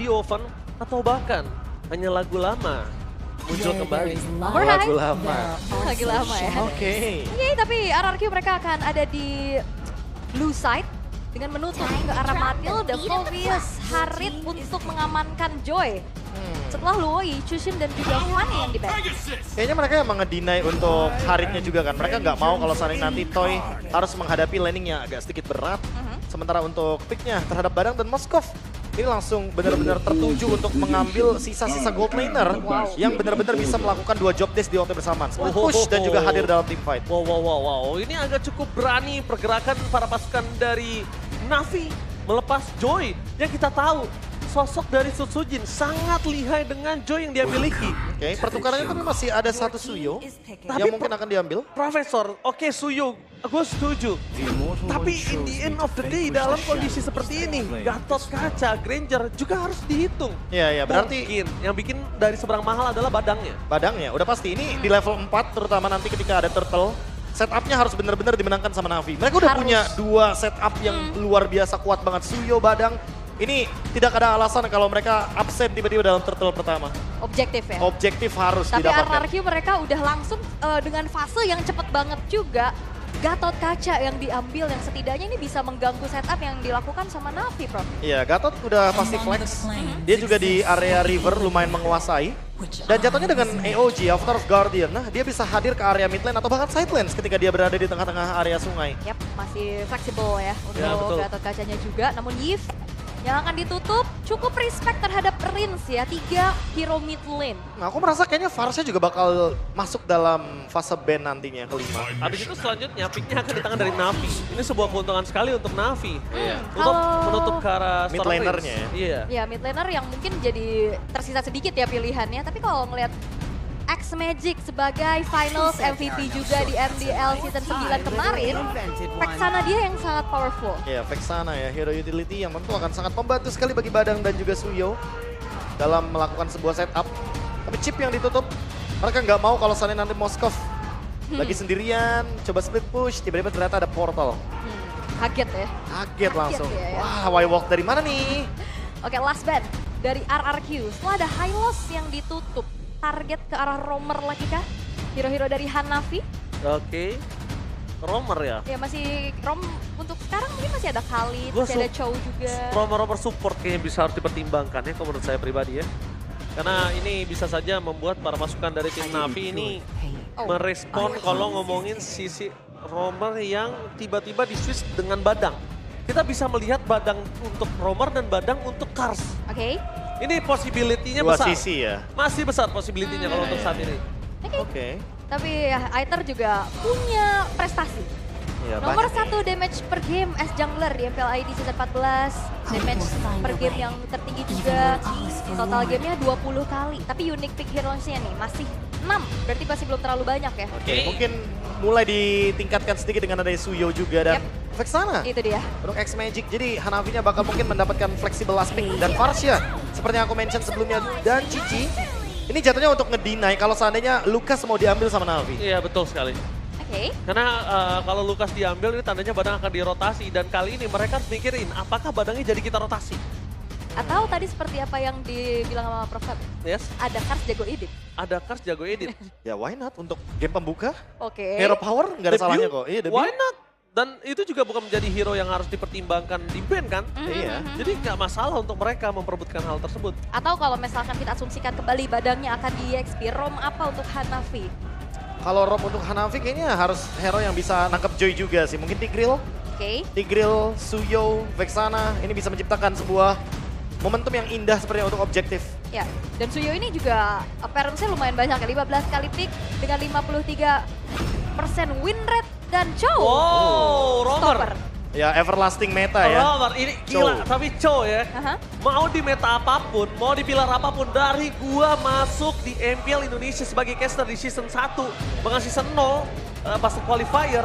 di oven atau bahkan hanya lagu lama muncul kembali. Lagu lama. Lagi lama ya. Oke. Oke, tapi RRQ mereka akan ada di blue side dengan menutup ke arah Matil, The Fovius, Harit untuk mengamankan Joy. Setelah Luoi, Chushim dan juga Fanny yang di back. Kayaknya mereka emang ngedeny untuk Haritnya juga kan. Mereka nggak mau kalau seandainya nanti Toy harus menghadapi laning yang agak sedikit berat. Sementara untuk picknya terhadap Badang dan Moskov, ini langsung benar-benar tertuju untuk mengambil sisa-sisa gold laner yang benar-benar bisa melakukan 2 job desk di waktu bersamaan. Push dan juga hadir dalam team fight. Wow. Ini agak cukup berani pergerakan para pasukan dari Navi melepas Joy yang kita tahu sosok dari Sutsujin sangat lihai dengan Joy yang dia miliki. Oke, pertukarannya tapi masih ada satu Suyo yang mungkin akan diambil. Profesor, oke Suyo, gue setuju. Tapi in the end of the day dalam kondisi seperti ini, Gatot Kaca, Granger juga harus dihitung. Iya, berarti Mungkin yang bikin dari seberang mahal adalah badangnya. Badangnya udah pasti ini di level 4 terutama nanti ketika ada turtle. Setupnya harus benar-benar dimenangkan sama Navi. Mereka udah punya 2 setup yang luar biasa kuat banget. Suyo, Badang. Ini tidak ada alasan kalau mereka absen tiba-tiba dalam turtle pertama. Objektif ya. Objektif harus Tapi didapatkan. RRQ mereka udah langsung dengan fase yang cepet banget juga. Gatot Kaca yang diambil yang setidaknya ini bisa mengganggu setup yang dilakukan sama Navi, Prof. Iya, Gatot udah pasti flex. Dia juga di area river lumayan menguasai. Dan jatuhnya dengan AOG, Avatar of Guardian, nah dia bisa hadir ke area mid lane atau bahkan side lanes ketika dia berada di tengah-tengah area sungai. Yap, masih fleksibel ya Ya, untuk betul. Gatot Kacanya juga. Namun Yves yang akan ditutup cukup respect terhadap Rins ya, 3 hero mid lane. Nah aku merasa kayaknya Varsnya juga bakal masuk dalam fase ban nantinya kelima. Habis itu selanjutnya picknya akan di tangan dari Navi. Ini sebuah keuntungan sekali untuk Navi. Untuk Kalau- menutup ke arah Mid Storm Prince. lanernya ya? Iya. Ya mid laner yang mungkin jadi tersisa sedikit ya pilihannya. Tapi kalau ngelihat X Magic sebagai finals MVP juga di MDL season 9 kemarin, Vexana dia yang sangat powerful. Ya, Vexana ya, hero utility yang tentu akan sangat membantu sekali bagi Badang dan juga Suyo dalam melakukan sebuah setup. Tapi chip yang ditutup, mereka nggak mau kalau seandainya nanti Moskov lagi sendirian, coba split push, tiba-tiba ternyata ada portal. Kaget ya. Kaget langsung. ya, ya. Wah, why walk dari mana nih? Oke, last ban dari RRQ. Setelah ada high loss yang ditutup, target ke arah Romer lagi kah? Hero-hero dari Hanafi. Oke. Romer ya. Ya masih untuk sekarang mungkin masih ada Khalid, Gua masih ada Chow juga. Romer support kayaknya bisa harus dipertimbangkan ya kalau menurut saya pribadi ya. Karena ini bisa saja membuat para pasukan dari tim Navi ini merespon kalau ngomongin sisi Romer yang tiba-tiba di-switch dengan Badang. Kita bisa melihat Badang untuk Romer dan Badang untuk Kars. Oke. Ini possibility-nya Dua besar. sisi ya. Masih besar possibility-nya kalau untuk saat ini. Oke. Tapi ya, Aether juga punya prestasi. Ya, Nomor banyak 1 damage per game as jungler di MPL ID season 14. Damage per game yang tertinggi juga. Total gamenya 20 kali. Tapi unique pick heroes-nya nih masih 6. Berarti masih belum terlalu banyak ya. Oke, mungkin mulai ditingkatkan sedikit dengan ada Suyo juga dan Vexana. Itu dia. Untuk X Magic, jadi Hanafinya bakal mungkin mendapatkan flexible aspect dan Varsha. Seperti yang aku mention sebelumnya, dan Cici. Ini jatuhnya untuk ngedeny kalau seandainya Lucas mau diambil sama Navi. Iya betul sekali. Oke. Karena kalau Lukas diambil ini tandanya Badang akan dirotasi. Dan kali ini mereka harus mikirin apakah Badangnya jadi kita rotasi. Atau tadi seperti apa yang dibilang sama Prof. Feb, Yes, ada Kars jago edit. ada Kars jago edit. Ya why not, untuk game pembuka, Oke. Hero Power nggak ada salahnya kok. Iya, debut. Why not? Dan itu juga bukan menjadi hero yang harus dipertimbangkan di band kan. Iya. Jadi nggak masalah untuk mereka memperebutkan hal tersebut. Atau kalau misalkan kita asumsikan kembali Badangnya akan di EXP, ROM apa untuk Hanafi? Kalau Rob untuk Hanafi kayaknya harus hero yang bisa nangkep Joy juga sih. Mungkin Tigreal, Oke. Tigreal, Suyo, Vexana. Ini bisa menciptakan sebuah momentum yang indah seperti untuk objektif. Ya, dan Suyo ini juga appearance-nya lumayan banyak ya, 15 kali pick dengan 53% win rate dan Chow. Wow, Romer. Stopper. Ya, everlasting meta ya. Romer, ini gila. Chow. Tapi Chow ya, Aha. mau di meta apapun, mau di pilar apapun, dari gua masuk di MPL Indonesia sebagai caster di season 1, bahkan season 0, pas qualifier,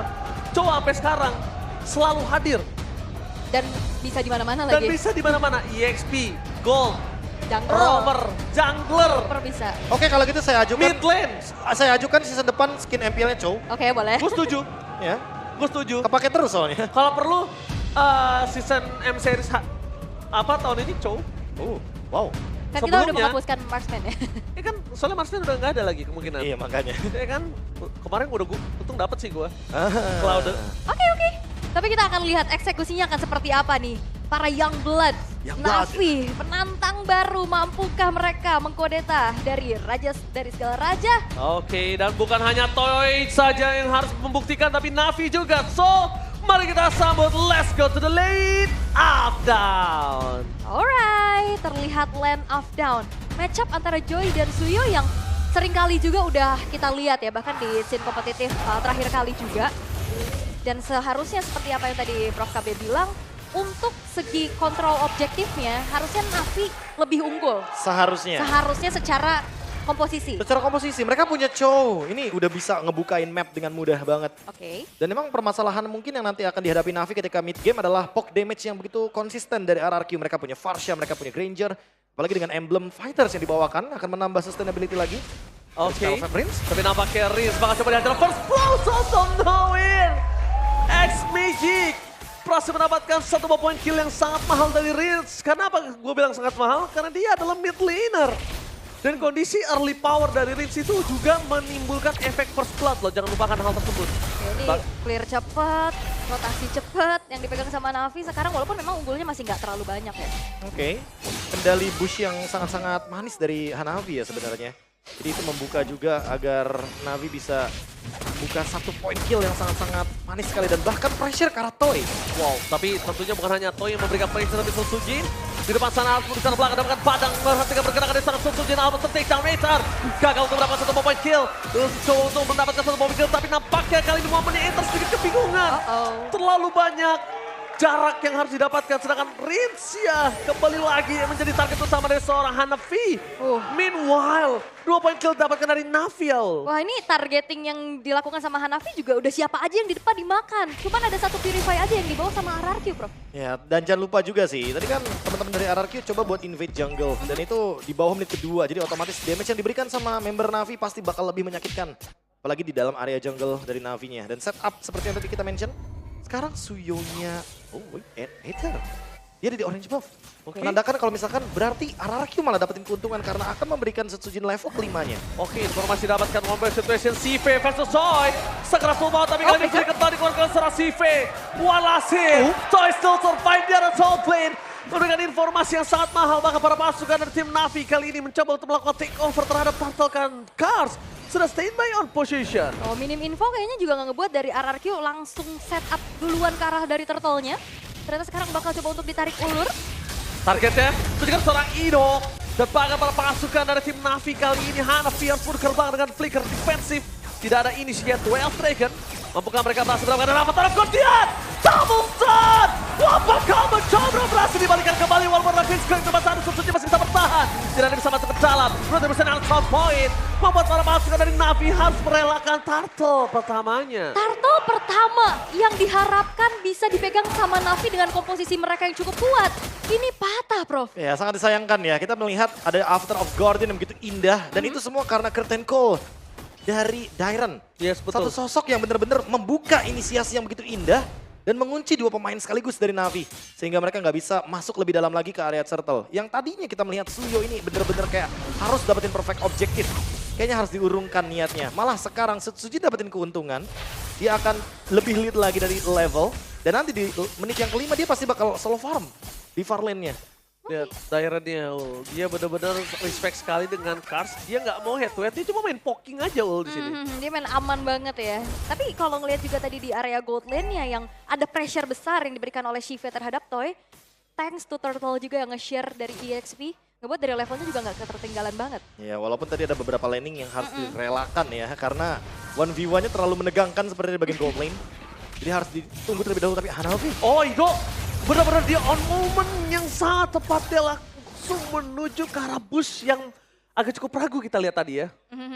Chow sampai sekarang selalu hadir. Dan bisa di mana-mana Dan lagi. bisa di mana-mana, EXP, Gold, Jungler. Romer, Jungler, Super bisa. Oke, kalau gitu saya ajukan. mid lane. Saya ajukan season depan skin MPL-nya Chow. Oke, boleh. Gue setuju, Ya, gue setuju. kepake terus soalnya. Kalau perlu season M series apa tahun ini Chow? Wow. Kan kita udah Sebelumnya- menghapuskan marksman ya. Ya kan, soalnya Marsman udah nggak ada lagi kemungkinan. Iya makanya. Ya kan, kemarin untung dapat sih gue. Cloud. Oke. Tapi kita akan lihat eksekusinya akan seperti apa nih. Para Youngblood, Youngblood. Na'Vi, penantang baru, mampukah mereka mengkodeta dari segala raja? Oke, dan bukan hanya Toy saja yang harus membuktikan, tapi Na'Vi juga. So, mari kita sambut, let's go to the lane of down. Alright, terlihat Land of Down. Matchup antara Joy dan Suyo yang seringkali juga udah kita lihat ya, bahkan di scene kompetitif terakhir kali juga. Dan seharusnya seperti apa yang tadi Prof KB bilang, untuk segi kontrol objektifnya harusnya Na'Vi lebih unggul. Seharusnya. Seharusnya secara komposisi. Secara komposisi, mereka punya Chow. Ini udah bisa ngebukain map dengan mudah banget. Oke. Dan memang permasalahan mungkin yang nanti akan dihadapi Na'Vi ketika mid game adalah poke damage yang begitu konsisten dari RRQ. Mereka punya Farsha, mereka punya Granger. Apalagi dengan emblem Fighters yang dibawakan akan menambah sustainability lagi. Oke, Prince. tapi nampaknya Riz bakal coba dihantar first blow, so no-win. X-Magic berhasil mendapatkan satu poin kill yang sangat mahal dari Riz. Kenapa gue bilang sangat mahal? Karena dia adalah mid laner. Dan kondisi early power dari Riz itu juga menimbulkan efek first blood loh, jangan lupakan hal tersebut. Ini clear cepet, rotasi cepet yang dipegang sama Na'Vi sekarang walaupun memang unggulnya masih nggak terlalu banyak ya. Oke. Kendali bush yang sangat-sangat manis dari Hanavi ya sebenarnya. Jadi itu membuka juga agar Na'Vi bisa buka satu poin kill yang sangat-sangat manis sekali. Dan bahkan pressure ke arah Toy. Wow, tapi tentunya bukan hanya Toy yang memberikan pressure, tapi Sujin di depan sana, di sana belakang mendapatkan padang, memperhatikan pergerakan dari sangat Sujin, Albert take down Razor. Gagal untuk mendapatkan satu poin kill. Coba untuk mendapatkan satu poin kill, tapi nampaknya kali ini momennya Enter sedikit kebingungan. Terlalu banyak jarak yang harus didapatkan, sedangkan Rincia kembali lagi menjadi target utama dari seorang Hanafi. Meanwhile, 2 poin kill didapatkan dari Naviel. Wah ini targeting yang dilakukan sama Hanafi juga udah siapa aja yang di depan dimakan. Cuman ada satu Purify aja yang dibawa sama RRQ, Prof. Ya, dan jangan lupa juga sih, tadi kan teman-teman dari RRQ coba buat invade jungle. Dan itu di bawah menit kedua, jadi otomatis damage yang diberikan sama member Na'Vi pasti bakal lebih menyakitkan. Apalagi di dalam area jungle dari Na'Vi-nya. Dan setup seperti yang tadi kita mention, sekarang Suyonya, Aether. Dia ada di orange buff. Menandakan kalau misalkan berarti RRQ malah dapetin keuntungan karena akan memberikan Setsujin level kelimanya. Oke, informasi dapatkan combat situation CV versus Toy. Sekeras mau tapi kali ini sedikit tadi dikeluarkan secara CV. Walhasil, Toy still survive di atas top lane. Memberikan informasi yang sangat mahal, bahkan para pasukan dari tim Na'Vi kali ini mencoba untuk melakukan takeover terhadap Turtle Cars. Sudah standby on position. Oh minim info kayaknya juga nggak ngebuat dari RRQ langsung set up duluan ke arah dari turtle-nya. Ternyata sekarang bakal coba untuk ditarik ulur. Targetnya itu juga seorang Ido. Dan bahkan para pasukan dari tim Na'Vi kali ini Hanafi harus gerbang dengan flicker defensif. Tidak ada initiate 12 Dragon. Mampukah mereka berhasil mendapatkan dapat taraf Guardian? Double stun! Apakah mencoba berhasil dibalikan kembali walaupun Rakin sekarang tempat satu Setsujin masih bisa bertahan. Tidak ada bisa masuk ke dalam. Berarti bisa dengan top point. Membuat para pasukan dari Na'Vi harus merelakan turtle pertamanya. Turtle pertama yang diharapkan bisa dipegang sama Na'Vi dengan komposisi mereka yang cukup kuat. Ini patah, Prof. Ya, sangat disayangkan ya. Kita melihat ada After of Guardian yang begitu indah. Dan itu semua karena Curtain Call dari Dairon. Yes, betul. Satu sosok yang benar-benar membuka inisiasi yang begitu indah. Dan mengunci dua pemain sekaligus dari Na'Vi. Sehingga mereka nggak bisa masuk lebih dalam lagi ke area turtle. Yang tadinya kita melihat Suyo ini benar-benar kayak harus dapetin perfect objektif. Kayaknya harus diurungkan niatnya. Malah sekarang Setsujin dapetin keuntungan. Dia akan lebih lead lagi dari level. Dan nanti di menit yang kelima dia pasti bakal solo farm di far lane-nya. Lihat Daironnya, dia benar-benar respect sekali dengan Cars. Dia nggak mau head to head, dia cuma main poking aja di sini. Dia main aman banget ya. Tapi kalau ngelihat juga tadi di area gold lane-nya yang ada pressure besar yang diberikan oleh Shive terhadap Toy. Thanks to Turtle juga yang nge-share dari EXP. Ngebuat dari levelnya juga nggak ketertinggalan banget. Ya walaupun tadi ada beberapa laning yang harus direlakan ya. Karena 1v1-nya terlalu menegangkan seperti di bagian gold lane. Jadi harus ditunggu terlebih dahulu, tapi Hanafi. Oh Ido, benar-benar dia on moment yang sangat tepat. Dia langsung menuju ke arah bush yang agak cukup ragu kita lihat tadi ya.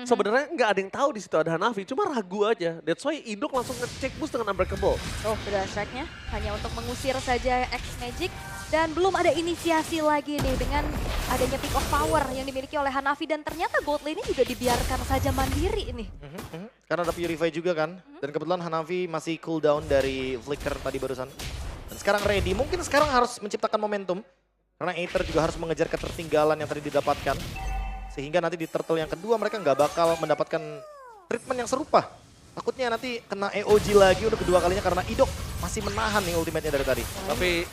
Sebenarnya nggak ada yang tahu di situ ada Hanafi, cuma ragu aja. That's why Ido langsung ngecek boost dengan Unbreakable. Oh, udah strike-nya hanya untuk mengusir saja X-Magic. Dan belum ada inisiasi lagi nih dengan adanya peak of power yang dimiliki oleh Hanafi. Dan ternyata gold lane-nya juga dibiarkan saja mandiri ini. Karena ada Purify juga kan. Dan kebetulan Hanafi masih cooldown dari flicker tadi barusan. Dan sekarang ready, mungkin sekarang harus menciptakan momentum. Karena Aether juga harus mengejar ketertinggalan yang tadi didapatkan. Sehingga nanti di turtle yang kedua mereka nggak bakal mendapatkan treatment yang serupa. Takutnya nanti kena EOG lagi untuk kedua kalinya karena Idok masih menahan nih ultimate-nya dari tadi. Tapi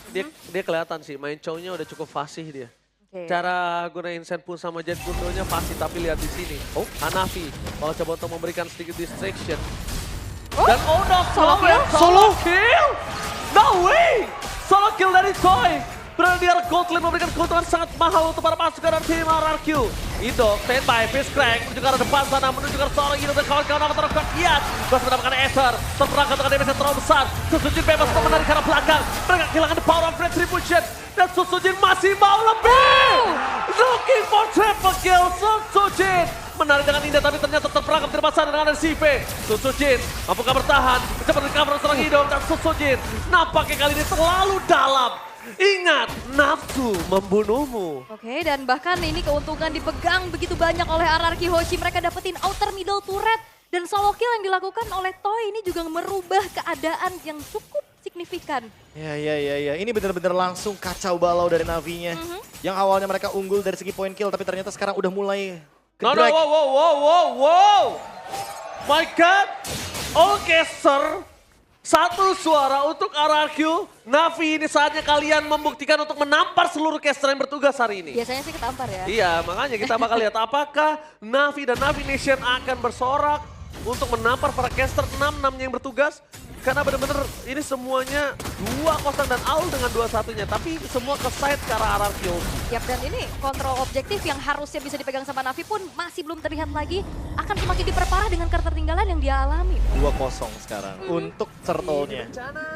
dia kelihatan sih, main chow-nya udah cukup fasih dia. Oke. Cara gunain Senpu sama Jet Gundonya fasih, tapi lihat di sini. Oh, Hanafi kalau coba untuk memberikan sedikit distraction. Dan no, Solo kill? Solo kill? No way! Solo kill dari Toy. Beraniar Goldlin memberikan keuntungan sangat mahal untuk para pasukan dari tim RRQ. Ido, standby, Fishcrack menuju ke arah depan sana, menuju ke arah seorang Ido dan kawan-kawan amat terus kiat. Berhasil mendapatkan Aether, terperangkap dengan damage yang terlalu besar. Susujin bebas untuk menarik ke arah belakang. Mereka kehilangan the power of retribution. Dan Susujin masih mau lebih! Looking for triple kill, Susujin. Menarik dengan indah tapi ternyata terperangkap di depan sana dengan ada CV. Susujin mampukah bertahan, mencoba recover seorang Ido dan Susujin. Nampaknya kali ini terlalu dalam. Ingat, nafsu membunuhmu. Oke, dan bahkan ini keuntungan dipegang begitu banyak oleh RRQ Hoshi. Mereka dapetin outer middle turret. Dan solo kill yang dilakukan oleh Toy ini juga merubah keadaan yang cukup signifikan. Ya. Ini benar-benar langsung kacau balau dari Navi-nya. Yang awalnya mereka unggul dari segi point kill, tapi ternyata sekarang udah mulai No, ke-drag. wow. My God. Oke, sir. Satu suara untuk RRQ. Navi, ini saatnya kalian membuktikan untuk menampar seluruh caster yang bertugas hari ini. Biasanya sih ketampar ya. Iya, makanya kita bakal lihat apakah Navi dan Navi Nation akan bersorak untuk menampar para caster 6-6-nya yang bertugas. Karena benar-benar ini semuanya 2-0 dan Aul dengan 2-1-nya. Tapi semua ke side ke arah RRQ. Yap, dan ini kontrol objektif yang harusnya bisa dipegang sama Navi pun masih belum terlihat lagi. Akan semakin diperparah dengan ketertinggalan yang dia alami. 2-0 sekarang untuk turtle-nya.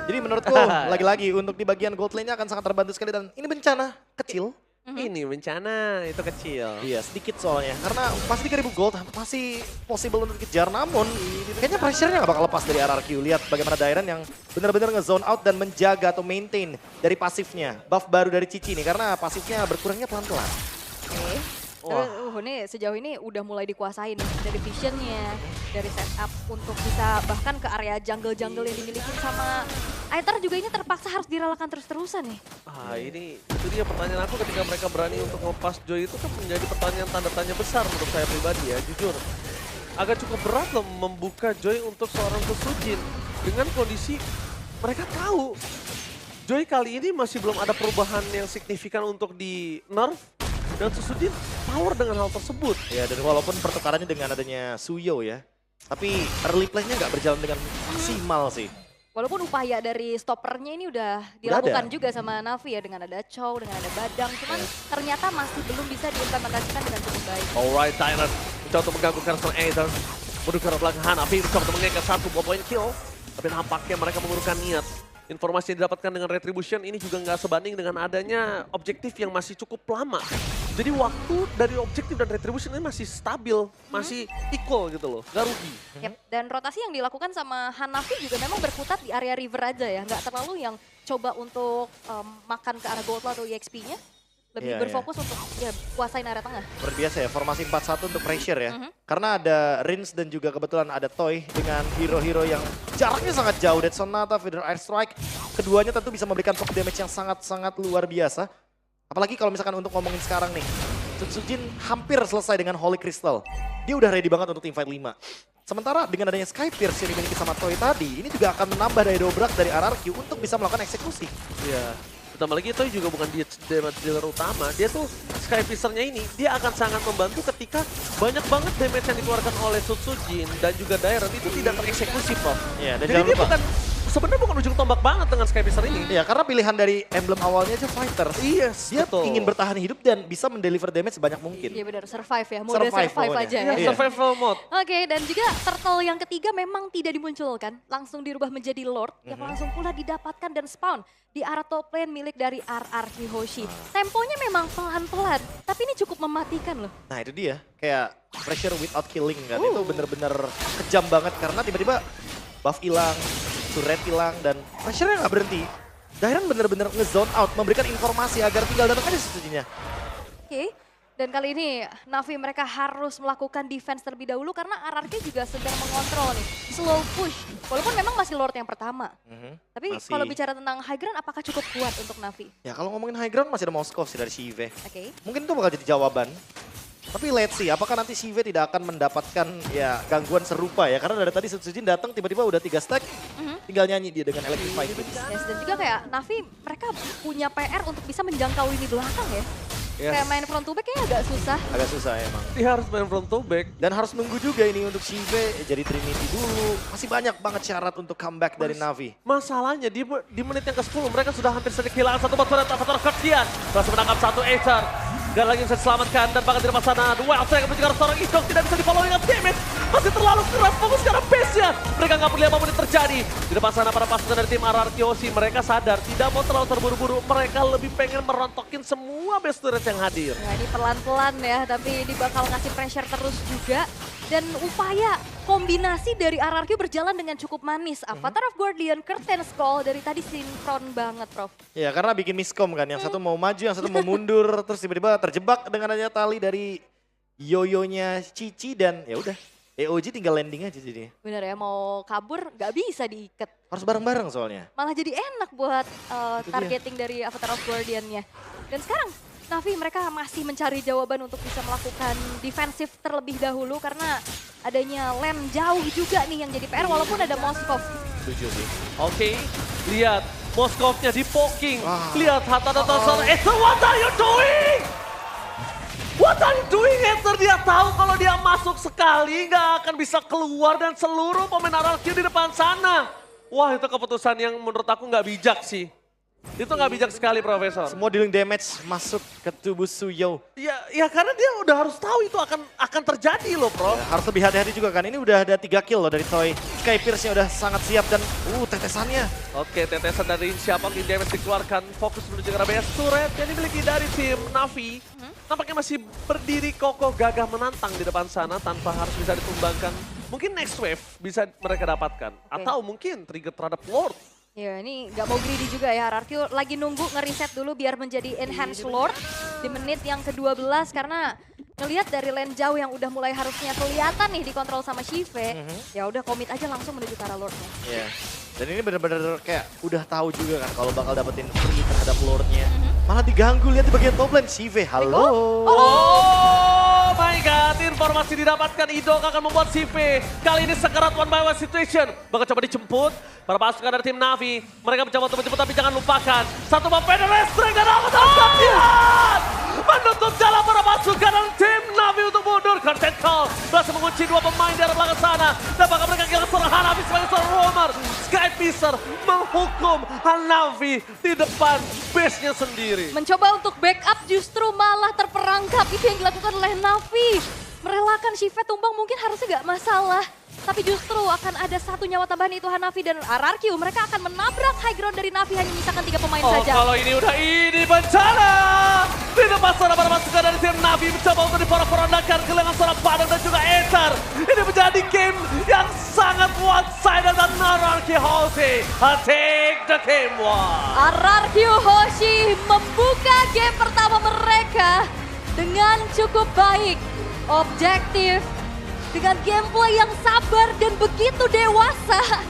Jadi menurutku lagi-lagi untuk di bagian gold lane-nya akan sangat terbantu sekali dan ini bencana kecil. Ini bencana, itu kecil. Iya sedikit soalnya karena masih 3.000 gold masih possible untuk dikejar namun kayaknya pressure-nya gak bakal lepas dari RRQ. Lihat bagaimana Dairen yang benar-benar nge-zone out dan menjaga atau maintain dari pasifnya. Buff baru dari Cici nih karena pasifnya berkurangnya pelan-pelan. Oke. Wah. Ini sejauh ini udah mulai dikuasain dari visionnya, dari setup untuk bisa bahkan ke area jungle-jungle yang dimiliki sama Aether juga ini terpaksa harus direlakan terus-terusan nih. Ini itu dia pertanyaan aku ketika mereka berani untuk ngepas Joy itu kan menjadi pertanyaan tanda tanya besar menurut saya pribadi ya, jujur. Agak cukup berat loh membuka Joy untuk seorang Susujin dengan kondisi mereka tahu Joy kali ini masih belum ada perubahan yang signifikan untuk di nerf. Dan Susujin power dengan hal tersebut. Ya dan walaupun pertukarannya dengan adanya Suyo ya. Tapi early play-nya nggak berjalan dengan maksimal sih. Walaupun upaya dari stoppernya ini udah dilakukan juga sama Navi ya. Dengan ada Chow, dengan ada Badang. Cuman ternyata masih belum bisa diimplementasikan dengan cukup baik. Alright, Tyler mencoba untuk mengganggu karakter Aether. Menuju ke arah belakang Hanafi mencoba untuk mengekar 1 point kill. Tapi nampaknya mereka mengurungkan niat. Informasi yang didapatkan dengan Retribution ini juga nggak sebanding dengan adanya objektif yang masih cukup lama. Jadi waktu dari objektif dan Retribution ini masih stabil, masih equal gitu loh, nggak rugi. Yep. Dan rotasi yang dilakukan sama Hanafi juga memang berkutat di area river aja ya. Nggak terlalu yang coba untuk makan ke arah gold atau EXP-nya. Lebih berfokus untuk ya kuasain area tengah. Luar biasa ya, formasi 4-1 untuk pressure ya. Karena ada Rins dan juga kebetulan ada Toy dengan hero-hero yang jaraknya sangat jauh. Dead Sonata, Feather Air Strike. Keduanya tentu bisa memberikan poke damage yang sangat-sangat luar biasa. Apalagi kalau misalkan untuk ngomongin sekarang nih. Susujin hampir selesai dengan Holy Crystal. Dia udah ready banget untuk teamfight 5. Sementara dengan adanya Sky Pierce yang dimiliki sama Toy tadi, ini juga akan menambah daya dobrak dari RRQ untuk bisa melakukan eksekusi. Iya. Pertama lagi Toy juga bukan damage dealer utama, dia tuh Sky Fisher-nya ini, dia akan sangat membantu ketika banyak banget damage yang dikeluarkan oleh Susujin dan juga Dairen itu tidak tereksekusi, Prof. Iya, dan Jadi jangan dia lupa. sebenarnya bukan ujung tombak banget dengan Sky Fisher ini. Iya, karena pilihan dari emblem awalnya aja Fighters. Yes, Dia betul. ingin bertahan hidup dan bisa mendeliver damage sebanyak mungkin. Iya benar, survive ya. Mode Survive survive mode-nya. aja Iya, ya. Iya. survival mode. Oke, dan juga turtle yang ketiga memang tidak dimunculkan. Langsung dirubah menjadi Lord yang langsung pula didapatkan dan spawn di arah top lane milik dari RRQ Hoshi. Temponya memang pelan-pelan, tapi ini cukup mematikan loh. Nah itu dia, kayak pressure without killing kan. Itu bener-bener kejam banget karena tiba-tiba buff hilang, turret hilang, dan pressure-nya nggak berhenti. Dairen bener-bener nge-zone out, memberikan informasi agar tinggal datang aja Susujinya. Oke, Dan kali ini Navi mereka harus melakukan defense terlebih dahulu karena RRQ juga sedang mengontrol nih. Slow push, walaupun memang masih Lord yang pertama. Tapi Masih. kalau bicara tentang high ground apakah cukup kuat untuk Navi? Ya kalau ngomongin high ground masih ada Moskov sih dari Shive. Oke. Mungkin itu bakal jadi jawaban. Tapi let's see, apakah nanti Shive tidak akan mendapatkan ya gangguan serupa ya. Karena dari tadi Sujin datang tiba-tiba udah 3 stack, tinggal nyanyi dia dengan Electrify Beams. Yes, dan juga kayak Navi mereka punya PR untuk bisa menjangkau lini belakang ya. Yes. Kayak main front to back kayaknya agak susah. Agak susah emang. Dia harus main front to back. Dan harus nunggu juga ini untuk Shive jadi Trinity dulu. Masih banyak banget syarat untuk comeback dari Navi. Masalahnya di menit yang ke-10 mereka sudah hampir saja kehilangan satu batuan Avatar Kertian. Berhasil menangkap satu Aether. Dan lagi bisa diselamatkan dan bahkan di depan sana Well saya akan menjaga seorang Idok tidak bisa di-follow dengan damage. Masih terlalu keras fokus ke arah base-nya. Mereka nggak peduli apa yang terjadi. Di depan sana para pasukan dari tim RRQ mereka sadar tidak mau terlalu terburu-buru. Mereka lebih pengen merontokin semua base turret yang hadir. Nah ini pelan-pelan ya, tapi ini bakal ngasih pressure terus juga. Dan upaya kombinasi dari RRQ berjalan dengan cukup manis. Avatar of Guardian, Curtain Call dari tadi sinkron banget, Prof. Ya karena bikin miskom kan, yang satu mau maju, yang satu mau mundur. Terus tiba-tiba terjebak dengan adanya tali dari yoyonya Cici dan ya udah. EOG tinggal landing aja jadinya. Bener ya, mau kabur nggak bisa diikat. Harus bareng-bareng soalnya. Malah jadi enak buat Itu dia. targeting dari Avatar of Guardian-nya. Dan sekarang Navi mereka masih mencari jawaban untuk bisa melakukan defensif terlebih dahulu karena adanya lane jauh juga nih yang jadi PR walaupun ada Moskov. Setuju sih. Oke, lihat Moskovnya di poking. Wah. Lihat Hatta dan Tosar. Ether, what are you doing? What are you doing, Ether? Dia tahu kalau dia masuk sekali nggak akan bisa keluar dan seluruh pemain RRQ di depan sana. Wah itu keputusan yang menurut aku nggak bijak sih. Itu nggak bijak sekali, Profesor. Semua dealing damage masuk ke tubuh Suyo. Ya karena dia udah harus tahu itu akan terjadi loh, Prof. Ya, harus lebih hati-hati juga kan. Ini udah ada 3 kill loh dari Toy. Sky Pierce-nya udah sangat siap dan tetesannya. Oke, tetesan dari siapa yang damage dikeluarkan. Fokus menuju ke arah base turret yang dimiliki dari tim Navi. Nampaknya masih berdiri kokoh gagah menantang di depan sana tanpa harus bisa ditumbangkan. Mungkin next wave bisa mereka dapatkan. Atau mungkin trigger terhadap Lord. Ya ini nggak mau greedy juga ya, RRQ lagi nunggu ngeriset dulu biar menjadi Enhanced Lord di menit yang ke-12 karena ngelihat dari lane jauh yang udah mulai harusnya kelihatan nih dikontrol sama Shive, ya udah komit aja langsung menuju ke arah Lordnya. Iya. Dan ini bener-bener kayak udah tahu juga kan kalau bakal dapetin free terhadap Lordnya. Malah diganggu, lihat di bagian top lane. Shive, halo. Oh my god, informasi didapatkan Idok akan membuat CV. Kali ini sekerat one by one situation. Bakal coba dijemput. Para pasukan dari tim Navi. Mereka mencoba untuk menjemput tapi jangan lupakan. Satu bom pedal restreng dan Avatar Kertian. Menutup jalan para pasukan dari tim Navi untuk mundur. Curtain Call berhasil mengunci dua pemain di arah belakang sana. Dan bakal mereka kehilangan seorang Hanafi sebagai seorang roamer. Sky Piercer menghukum Hanafi di depan base-nya sendiri. Mencoba untuk backup justru malah terperangkap, itu yang dilakukan oleh Navi. Merelakan Shive tumbang mungkin harusnya nggak masalah. Tapi justru akan ada satu nyawa tambahan itu Hanafi dan RRQ. Mereka akan menabrak high ground dari Navi hanya menyisakan 3 pemain saja. Kalau ini udah ini bencana. Di depan sana para pasukan dari tim Navi mencoba untuk diporak-porandakan kehilangan seorang Padang dan juga Aether. Ini menjadi game yang sangat one-sided dan RRQ Hoshi take the game one. RRQ Hoshi membuka game pertama mereka dengan cukup baik. Objektif, dengan gameplay yang sabar dan begitu dewasa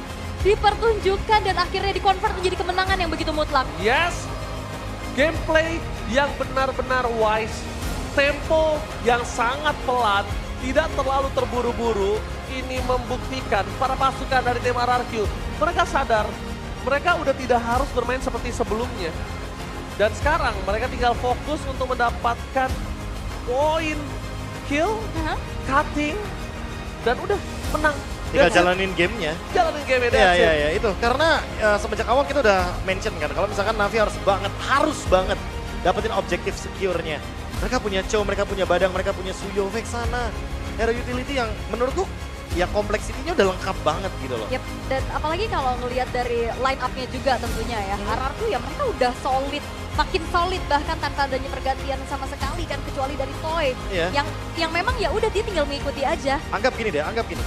dipertunjukkan dan akhirnya dikonvert menjadi kemenangan yang begitu mutlak. Yes, gameplay yang benar-benar wise, tempo yang sangat pelan, tidak terlalu terburu-buru. Ini membuktikan para pasukan dari tim RRQ, mereka sadar mereka udah tidak harus bermain seperti sebelumnya. Dan sekarang mereka tinggal fokus untuk mendapatkan poin, kill, cutting, dan udah menang. Tinggal Dan jalanin gamenya. jalanin game Iya, itu. Karena semenjak awal kita udah mention kan, kalau misalkan Navi harus banget dapetin objektif secure-nya. Mereka punya Chow, mereka punya Badang, mereka punya Suyo Vex sana. Hero utility yang menurutku ya kompleksitinya udah lengkap banget gitu loh. Yep, dan apalagi kalau ngelihat dari line up-nya juga tentunya ya. RRQ ya mereka udah solid, makin solid bahkan tanpa adanya pergantian sama sekali kan kecuali dari Toy. Iya. Yang memang ya udah dia tinggal mengikuti aja. Anggap gini.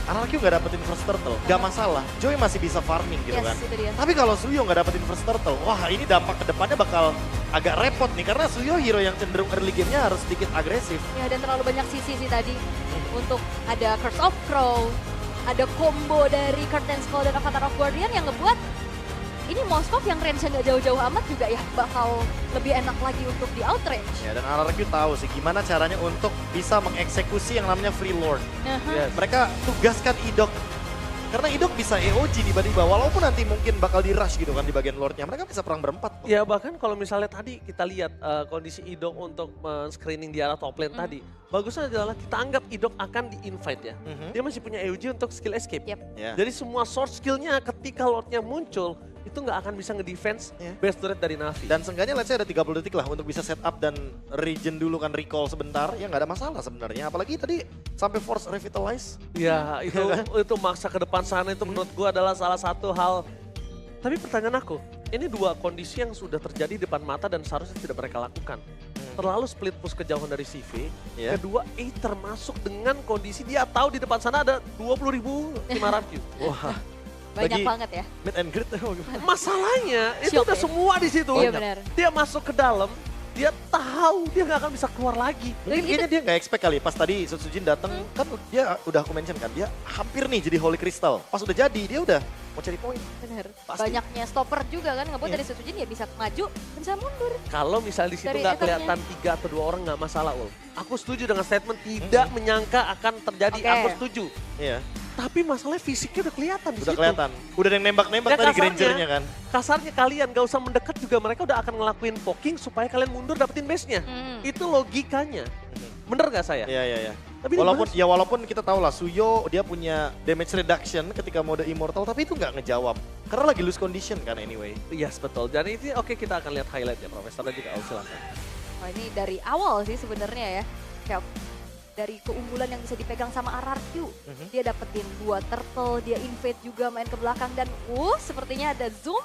RRQ nggak dapetin first turtle, nggak masalah. Joy masih bisa farming gitu Yes, kan. itu dia. Tapi kalau Suyo nggak dapetin first turtle, wah ini dampak ke depannya bakal agak repot nih karena Suyo hero yang cenderung early game-nya harus sedikit agresif. Ya dan terlalu banyak sisi sih tadi. Untuk ada Curse of Crow, ada combo dari Curtain Skull dan Avatar of Guardian yang ngebuat ini Moskov yang range-nya nggak jauh-jauh amat juga ya bakal lebih enak lagi untuk di outrange. Ya, dan RRQ tahu sih gimana caranya untuk bisa mengeksekusi yang namanya Free Lord. Yes. Mereka tugaskan Idok. Karena Idok bisa EOG tiba-tiba, walaupun nanti mungkin bakal di rush gitu kan di bagian Lordnya. Mereka bisa perang berempat. Ya bahkan kalau misalnya tadi kita lihat kondisi Idok untuk screening di arah top lane tadi. Bagusnya adalah kita anggap Idok akan di-invite ya. Dia masih punya EOG untuk skill escape. Yep. Ya. Jadi semua source skillnya ketika Lordnya muncul, itu nggak akan bisa ngedefense best turret dari Na'Vi. Dan seenggaknya let's say ada 30 detik lah untuk bisa setup dan regen dulu kan, recall sebentar. Ya nggak ada masalah sebenarnya. Apalagi tadi sampai force revitalize. Ya itu maksa ke depan sana itu menurut gua adalah salah satu hal. Tapi pertanyaan aku, ini dua kondisi yang sudah terjadi di depan mata dan seharusnya tidak mereka lakukan. Terlalu split push kejauhan dari CV. Kedua, Aether masuk dengan kondisi dia tahu di depan sana ada 20.500. Wah. Banyak Bagi banget ya. Meet and greet. Masalahnya itu Shock udah ya? semua di situ. Iya benar. Dia masuk ke dalam, dia tahu dia nggak akan bisa keluar lagi. Mungkin kayaknya dia nggak expect kali pas tadi Sutsujin datang kan dia udah aku mention kan dia hampir nih jadi Holy Crystal. Pas udah jadi dia udah mau cari poin. Bener. Pasti. Banyaknya stopper juga kan ngebuat dari Sutsujin ya bisa maju, bisa mundur. Kalau misalnya di situ Dari nggak Ethernya. kelihatan 3 atau 2 orang nggak masalah, Ul. Aku setuju dengan statement tidak menyangka akan terjadi. Oke. Aku setuju. Iya, Tapi masalahnya fisiknya udah kelihatan di udah situ. kelihatan. Udah ada yang nembak-nembak Ya, tadi kasarnya. Grangernya kan. Kasarnya kalian gak usah mendekat juga mereka udah akan ngelakuin poking supaya kalian mundur dapetin base-nya. Itu logikanya. Bener gak saya? Iya, iya, iya. Tapi Walaupun kita tahu lah Suyo dia punya damage reduction ketika mode immortal tapi itu nggak ngejawab. Karena lagi lose condition kan anyway. Yes, betul. Dan itu oke kita akan lihat highlight ya Profesor dan juga Aus, silakan. Wah ini dari awal sih sebenarnya ya. Kayak dari keunggulan yang bisa dipegang sama RRQ. Dia dapetin 2 turtle, dia invade juga main ke belakang dan sepertinya ada zoom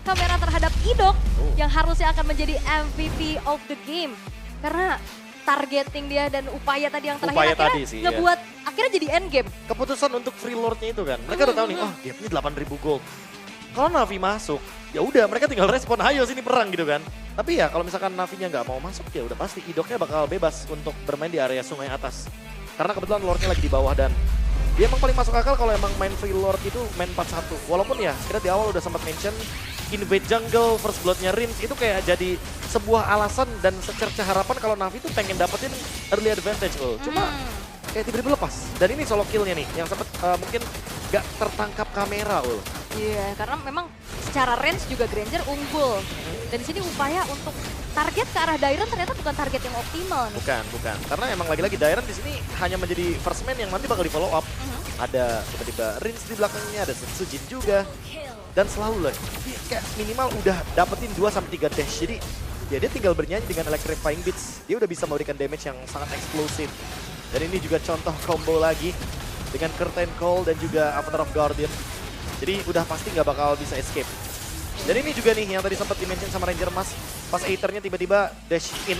kamera terhadap Idok yang harusnya akan menjadi MVP of the game. Karena targeting dia dan upaya tadi yang terakhir Upaya akhirnya tadi sih, ya. ngebuat akhirnya jadi end game. Keputusan untuk free lordnya itu kan. Mereka udah tahu nih, oh gapnya 8.000 gold. Kalau Na'Vi masuk, ya udah mereka tinggal respon, ayo sini perang gitu kan. Tapi ya kalau misalkan Na'Vi-nya nggak mau masuk ya udah pasti Idoknya bakal bebas untuk bermain di area sungai atas. Karena kebetulan lordnya lagi di bawah dan dia emang paling masuk akal kalau emang main free lord itu main 4-1. Walaupun ya kita di awal udah sempat mention invade jungle first bloodnya Rims itu kayak jadi sebuah alasan dan secerca harapan kalau Na'Vi tuh pengen dapetin early advantage loh. Cuma kayak tiba-tiba lepas. Dan ini solo killnya nih yang sempet mungkin gak tertangkap kamera loh. Iya, karena memang secara range juga Granger unggul. Dan di sini upaya untuk target ke arah Dairon ternyata bukan target yang optimal nih. Bukan. Karena emang lagi-lagi Dairon di sini hanya menjadi first man yang nanti bakal di follow up. Ada tiba-tiba Rins di belakangnya, ada Sutsujin juga. Dan selalu lah, dia kayak minimal udah dapetin 2-3 dash. Jadi ya dia tinggal bernyanyi dengan electrifying beats. Dia udah bisa memberikan damage yang sangat eksplosif. Dan ini juga contoh combo lagi dengan Curtain Call dan juga Avatar of Guardian. Jadi udah pasti nggak bakal bisa escape. Dan ini juga nih yang tadi sempat dimention sama Ranger Mas. Pas Aethernya tiba-tiba dash in.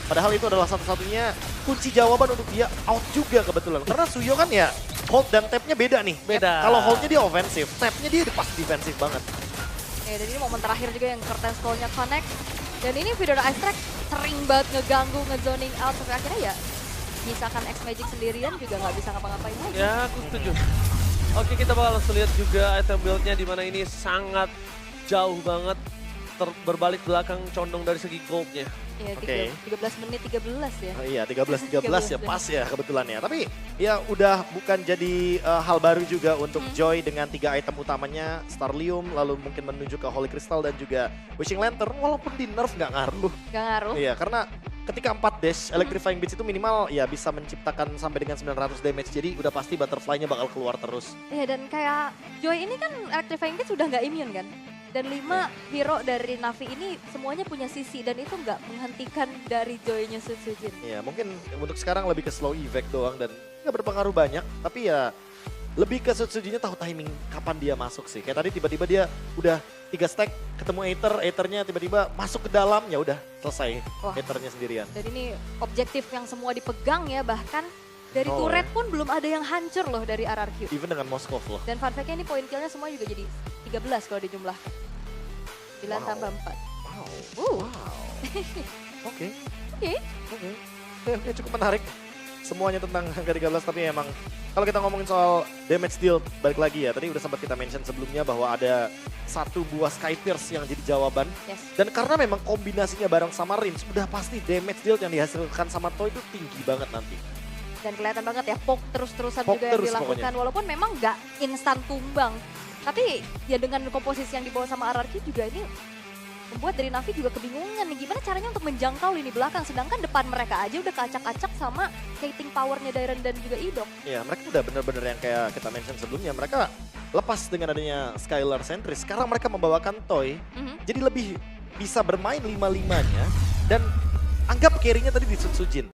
Padahal itu adalah satu-satunya kunci jawaban untuk dia out juga kebetulan. Karena Suyo kan ya hold dan tap-nya beda nih. Beda. Kalau holdnya dia ofensif, tap-nya dia pas defensif banget. Ya, dan ini momen terakhir juga yang Curtain Skull-nya connect. Dan ini Vidora Ice Track sering banget ngeganggu, ngezoning out. Sampai akhirnya ya misalkan X-Magic sendirian juga nggak bisa ngapa-ngapain lagi. Ya, aku setuju. Oke, kita bakal langsung lihat juga item build-nya di mana ini sangat jauh banget berbalik belakang condong dari segi gold-nya. Ya, Oke. 13 menit 13 ya. Oh iya, 13-13 ya pas ya kebetulan ya. Tapi ya udah bukan jadi hal baru juga untuk Joy dengan 3 item utamanya. Starlium, lalu mungkin menuju ke Holy Crystal dan juga Wishing Lantern. Walaupun di nerf nggak ngaruh. Gak ngaruh. Iya, karena ketika 4 dash, Electrifying Beats itu minimal ya bisa menciptakan sampai dengan 900 damage. Jadi udah pasti butterfly-nya bakal keluar terus. Iya, dan kayak Joy ini kan Electrifying Beats sudah nggak immune kan. Dan 5 hero dari Na'Vi ini semuanya punya sisi dan itu nggak menghentikan dari Joy-nya Sutsujin. Iya, mungkin untuk sekarang lebih ke slow effect doang dan nggak berpengaruh banyak. Tapi ya lebih ke Sutsujinnya tahu timing kapan dia masuk sih. Kayak tadi tiba-tiba dia udah 3 stack ketemu Aethernya tiba-tiba masuk ke dalam, ya udah selesai. Wah. Aethernya sendirian. Dan ini objektif yang semua dipegang ya, bahkan dari Oh, turret ya. pun belum ada yang hancur loh dari RRQ. Even dengan Moskov loh. Dan fun fact-nya ini poin kill-nya semua juga jadi 13 kalau dijumlahkan. 9 Wow. tambah 4. Wow. Oke. Oke, cukup menarik. Semuanya tentang angka 13, tapi emang kalau kita ngomongin soal damage deal, balik lagi ya. Tadi udah sempat kita mention sebelumnya bahwa ada satu buah Sky Pierce yang jadi jawaban. Yes. Dan karena memang kombinasinya bareng sama Rin, sudah pasti damage deal yang dihasilkan sama Toy itu tinggi banget nanti. Dan kelihatan banget ya, poke terus-terusan Poke juga yang terus dilakukan. pokoknya. Walaupun memang nggak instan tumbang. Tapi ya dengan komposisi yang dibawa sama RRQ juga ini membuat dari Navi juga kebingungan nih. Gimana caranya untuk menjangkau lini belakang. Sedangkan depan mereka aja udah kacak-kacak sama skating powernya Dairon dan juga Idok. Ya, mereka udah bener-bener yang kayak kita mention sebelumnya. Mereka lepas dengan adanya Skylar Sentry. Sekarang mereka membawakan Toy. Jadi lebih bisa bermain 5-5-nya. Dan anggap carry-nya tadi di Sujin.